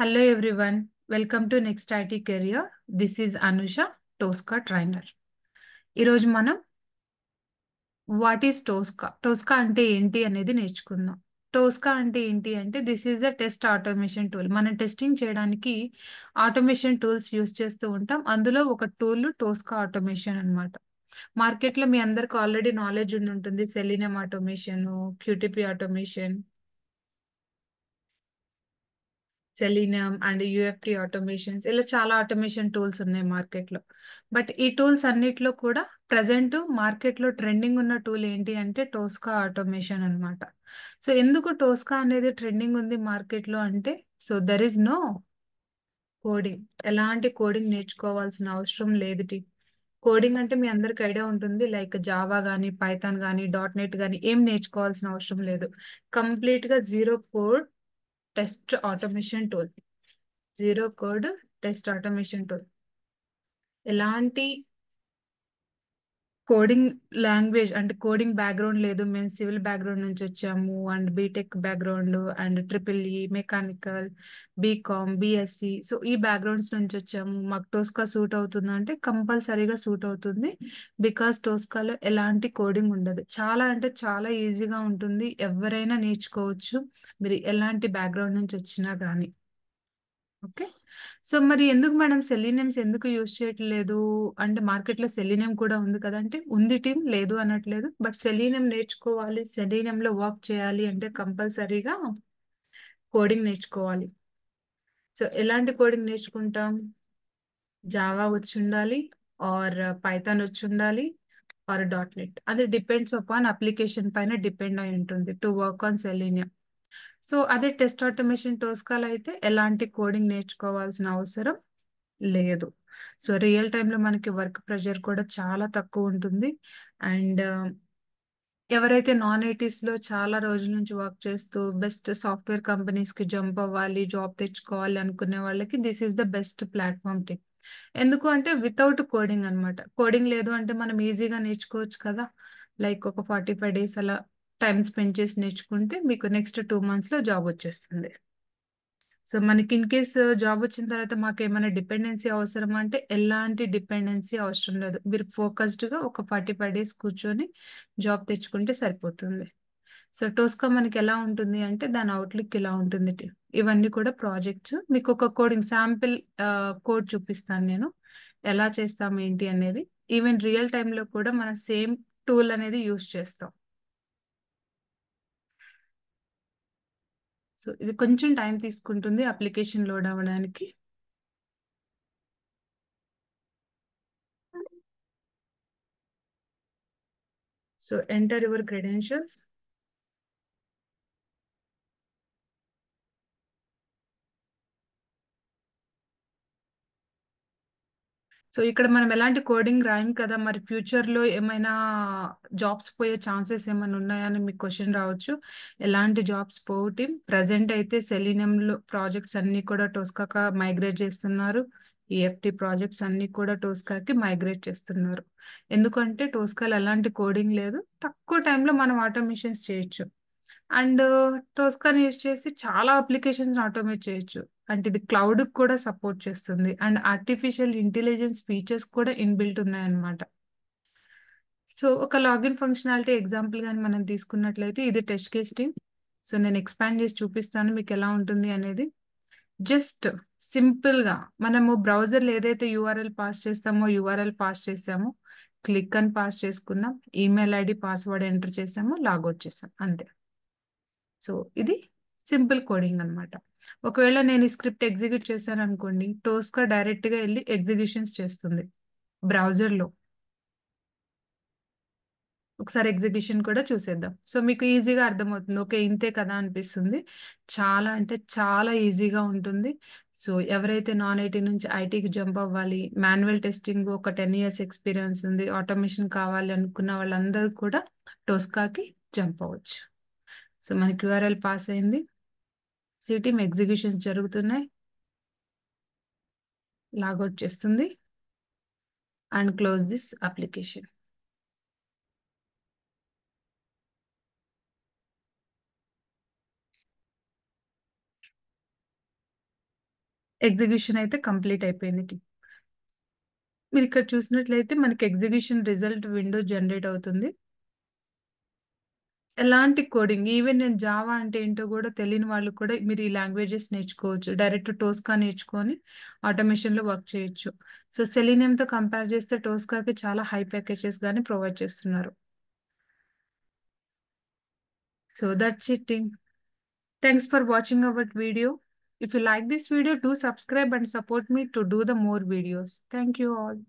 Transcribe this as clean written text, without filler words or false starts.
Hello everyone, welcome to Next IT Career. This is Anusha, Tosca trainer. ఈరోజు మనం what is టోస్కా టోస్కా అంటే ఏంటి అనేది నేర్చుకుందాం. టోస్కా అంటే ఏంటి అంటే this is a test automation tool. మనం టెస్టింగ్ చేయడానికి ఆటోమేషన్ టూల్స్ యూస్ చేస్తూ ఉంటాం. అందులో ఒక టూల్ టోస్కా ఆటోమేషన్ అన్నమాట. మార్కెట్లో మీ అందరికి ఆల్రెడీ నాలెడ్జ్ ఉండి ఉంటుంది. Selenium automation, QTP automation, selenium and UFT automations ఇలా చాలా ఆటోమేషన్ టూల్స్ ఉన్నాయి మార్కెట్లో. బట్ ఈ టూల్స్ అన్నిట్లో కూడా ప్రజెంట్ మార్కెట్లో ట్రెండింగ్ ఉన్న టూల్ ఏంటి అంటే టోస్కా ఆటోమేషన్ అన్నమాట. సో ఎందుకు టోస్కా అనేది ట్రెండింగ్ ఉంది మార్కెట్లో అంటే so there is no coding. ఎలాంటి కోడింగ్ నేర్చుకోవాల్సిన అవసరం లేదు. కోడింగ్ అంటే మీ అందరికి ఐడియా ఉంటుంది. లైక్ జావా కానీ పైథాన్ కానీ .NET కానీ ఏం నేర్చుకోవాల్సిన అవసరం లేదు. కంప్లీట్ గా zero code test automation tool. Zero code test automation tool. ఎలాంటి కోడింగ్ లాంగ్వేజ్ అంటే కోడింగ్ బ్యాక్గ్రౌండ్ లేదు. మేము సివిల్ బ్యాక్గ్రౌండ్ నుంచి వచ్చాము and BTech background and triple mechanical, BCom, BSc. So ఈ బ్యాక్గ్రౌండ్స్ నుంచి వచ్చాము. మాకు టోస్కా సూట్ అవుతుంది అంటే కంపల్సరీగా సూట్ అవుతుంది. బికాస్ టోస్కాలో ఎలాంటి కోడింగ్ ఉండదు. చాలా అంటే చాలా ఈజీగా ఉంటుంది. ఎవరైనా నేర్చుకోవచ్చు. మీరు ఎలాంటి బ్యాక్గ్రౌండ్ నుంచి వచ్చినా కానీ. ఓకే. సో మరి ఎందుకు మేడం సెలీనియమ్స్ ఎందుకు యూజ్ చేయట్లేదు అంటే మార్కెట్లో సెలీనియం కూడా ఉంది కదా అంటే ఉంది టీం, లేదు అనట్లేదు. బట్ సెలీనియం నేర్చుకోవాలి, సెలీనియంలో వర్క్ చేయాలి అంటే కంపల్సరీగా కోడింగ్ నేర్చుకోవాలి. సో ఎలాంటి కోడింగ్ నేర్చుకుంటాం? జావా వచ్చి ఉండాలి ఆర్ పైథాన్ వచ్చి ఉండాలి ఆర్ .NET. అది డిపెండ్స్ అపాన్ అప్లికేషన్ పైన డిపెండ్ అయి ఉంటుంది to work on selenium. So అదే టెస్ట్ ఆటోమేషన్ టోస్కాల్ అయితే ఎలాంటి కోడింగ్ నేర్చుకోవాల్సిన అవసరం లేదు. సో రియల్ టైంలో మనకి వర్క్ ప్రెషర్ కూడా చాలా తక్కువ ఉంటుంది. అండ్ ఎవరైతే నాన్ ఐటీస్ లో చాలా రోజుల నుంచి వర్క్ చేస్తూ బెస్ట్ సాఫ్ట్వేర్ కంపెనీస్ కి జంప్ అవ్వాలి, జాబ్ తెచ్చుకోవాలి అనుకునే వాళ్ళకి this is the best platform team. ఎందుకు అంటే వితౌట్ కోడింగ్ అన్నమాట. కోడింగ్ లేదు అంటే మనం ఈజీగా నేర్చుకోవచ్చు కదా. లైక్ ఒక 45 days అలా టైం స్పెండ్ చేసి నేర్చుకుంటే మీకు నెక్స్ట్ 2 months లో జాబ్ వచ్చేస్తుంది. సో మనకి ఇన్ కేస్ జాబ్ వచ్చిన తర్వాత మాకు ఏమైనా డిపెండెన్సీ అవసరం అంటే ఎలాంటి డిపెండెన్సీ అవసరం లేదు. మీరు ఫోకస్డ్ గా ఒక 45 days కూర్చొని జాబ్ తెచ్చుకుంటే సరిపోతుంది. సో టోస్కా మనకి ఎలా ఉంటుంది అంటే దాని అవుట్లుక్ ఇలా ఉంటుంది. ఇవన్నీ కూడా ప్రాజెక్ట్స్. మీకు ఒక కోడింగ్ శాంపిల్ కోడ్ చూపిస్తాను నేను ఎలా చేస్తాం ఏంటి అనేది. ఈవెన్ రియల్ టైంలో కూడా మన సేమ్ టూల్ అనేది యూస్ చేస్తాం. సో ఇది కొంచెం టైం తీసుకుంటుంది అప్లికేషన్ లోడ్ అవ్వడానికి. So enter your credentials. So ఇక్కడ మనం ఎలాంటి కోడింగ్ రాయం కదా, మరి ఫ్యూచర్ లో ఏమైనా జాబ్స్ పోయే ఛాన్సెస్ ఏమైనా ఉన్నాయని మీకు క్వశ్చన్ రావచ్చు. ఎలాంటి జాబ్స్ పోటీ. ప్రజెంట్ అయితే సెలీనియం లో ప్రాజెక్ట్స్ అన్ని కూడా టోస్కాకా మైగ్రేట్ చేస్తున్నారు. ఈఎఫ్టీ ప్రాజెక్ట్స్ అన్ని కూడా టోస్కాకి మైగ్రేట్ చేస్తున్నారు. ఎందుకంటే టోస్కాలో ఎలాంటి కోడింగ్ లేదు, తక్కువ టైంలో మనం ఆటోమేషన్స్ చేయొచ్చు. అండ్ టోస్కాని యూస్ చేసి చాలా అప్లికేషన్స్ ఆటోమేట్ చేయొచ్చు. అంటే ఇది క్లౌడ్ కూడా సపోర్ట్ చేస్తుంది అండ్ ఆర్టిఫిషియల్ ఇంటెలిజెన్స్ ఫీచర్స్ కూడా ఇన్బిల్ట్ ఉన్నాయన్నమాట. సో ఒక లాగిన్ ఫంక్షనాలిటీ ఎగ్జాంపుల్ గాని మనం తీసుకున్నట్లయితే ఇది టెస్ట్ కేస్ టీమ్. సో నేను ఎక్స్పాండ్ చేసి చూపిస్తాను మీకు ఎలా ఉంటుంది అనేది. జస్ట్ సింపుల్ గా మనము బ్రౌజర్లో ఏదైతే యూఆర్ఎల్ పాస్ చేస్తామో యూఆర్ఎల్ పాస్ చేసామో క్లిక్ అని పాస్ చేసుకున్నాం, ఈమెయిల్ ఐడి పాస్వర్డ్ ఎంటర్ చేసాము, లాగౌట్ చేసాం, అంతే. సో ఇది సింపుల్ కోడింగ్ అన్నమాట. ఒకవేళ నేను ఈ స్క్రిప్ట్ ఎగ్జిక్యూట్ చేశాను అనుకోండి, టోస్కా డైరెక్ట్ గా వెళ్ళి ఎగ్జిక్యూషన్స్ చేస్తుంది బ్రౌజర్ లో. ఒకసారి ఎగ్జిక్యూషన్ కూడా చూసేద్దాం. సో మీకు ఈజీగా అర్థమవుతుంది. ఓకే ఇంతే కదా అనిపిస్తుంది. చాలా అంటే చాలా ఈజీగా ఉంటుంది. సో ఎవరైతే నాన్ ఐటీ నుంచి ఐటీకి జంప్ అవ్వాలి, మాన్యువల్ టెస్టింగ్ ఒక 10 years ఎక్స్పీరియన్స్ ఉంది, ఆటోమేషన్ కావాలి అనుకున్న వాళ్ళందరూ కూడా టోస్కాకి జంప్ అవ్వచ్చు. సో మనకి యూఆర్ఎల్ పాస్ అయింది. సిటీమ్ ఎగ్జిక్యూషన్స్ జరుగుతున్నాయి. లాగౌట్ చేస్తుంది and close this application. Execution అయితే కంప్లీట్ అయిపోయింది. మీరు ఇక్కడ చూసినట్లయితే మనకి ఎగ్జిక్యూషన్ రిజల్ట్ విండో జనరేట్ అవుతుంది. ఎలాంటి కోడింగ్ ఈవెన్ నేను జావా అంటే ఏంటో కూడా తెలియని వాళ్ళు కూడా మీరు ఈ లాంగ్వేజెస్ నేర్చుకోవచ్చు. డైరెక్ట్ టోస్కా నేర్చుకొని ఆటోమేషన్‌లో వర్క్ చేయొచ్చు. సో, సెలీనియంతో కంపేర్ చేస్తే టోస్కాకి చాలా హై ప్యాకేజెస్ గాని ప్రొవైడ్ చేస్తున్నారు. So, that's it thing. Thanks for watching our video. If you like this video, do subscribe and support me to do the more videos. Thank you all.